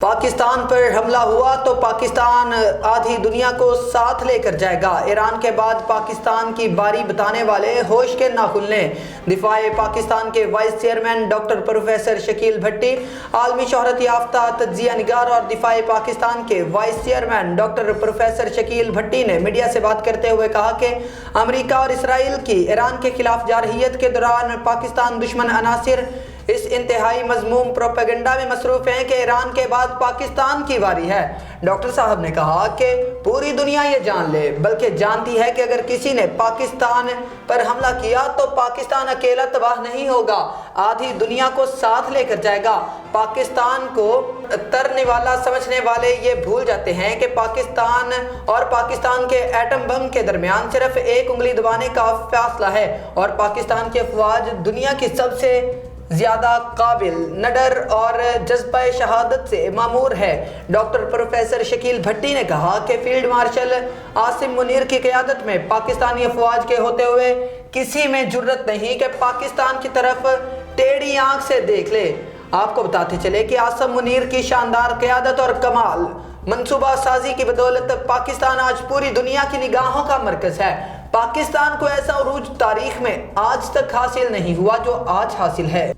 پاکستان پر حملہ ہوا تو پاکستان آدھی دنیا کو ساتھ لے کر جائے گا۔ ایران کے بعد پاکستان کی باری بتانے والے ہوش کے ناخن لیں۔ دفاع پاکستان کے vice chairman doctor professor Shakeel Bhatti, عالمی شہرت یافتہ تجزیہ نگار اور دفاع پاکستان کے vice chairman doctor professor Shakeel Bhatti نے میڈیا سے بات کرتے ہوئے کہا کہ امریکہ اور اسرائیل کی ایران کے خلاف جارحیت کے دوران پاکستان دشمن عناصر اس انتہائی مذموم پروپیگنڈا میں مصروف ہیں کہ ایران کے بعد پاکستان کی باری ہے۔ ڈاکٹر صاحب نے کہا کہ پوری دنیا یہ جان لے، بلکہ جانتی ہے کہ اگر کسی نے پاکستان پر حملہ کیا تو پاکستان اکیلا تباہ نہیں ہوگا، آدھی دنیا کو ساتھ لے کر جائے گا۔ پاکستان کو ترنے والا سمجھنے والے یہ بھول جاتے ہیں کہ پاکستان اور پاکستان کے ایٹم بم کے درمیان صرف ایک انگلی دبانے کا فاصلہ ہے، اور پاکستان کی افواج دنیا کی سب سے زیادہ قابل، نڈر اور جذبہ شہادت سے معمور ہے۔ ڈاکٹر پروفیسر شکیل بھٹی نے کہا کہ فیلڈ مارشل عاصم منیر کی قیادت میں پاکستانی افواج کے ہوتے ہوئے کسی میں جرت نہیں کہ پاکستان کی طرف ٹیڑھی آنکھ سے دیکھ لے۔ آپ کو بتاتے چلے کہ عاصم منیر کی شاندار قیادت اور کمال منصوبہ سازی کی بدولت پاکستان آج پوری دنیا کی نگاہوں کا مرکز ہے۔ پاکستان کو ایسا عروج تاریخ میں آج تک حاصل نہیں ہوا جو آج حاصل ہے۔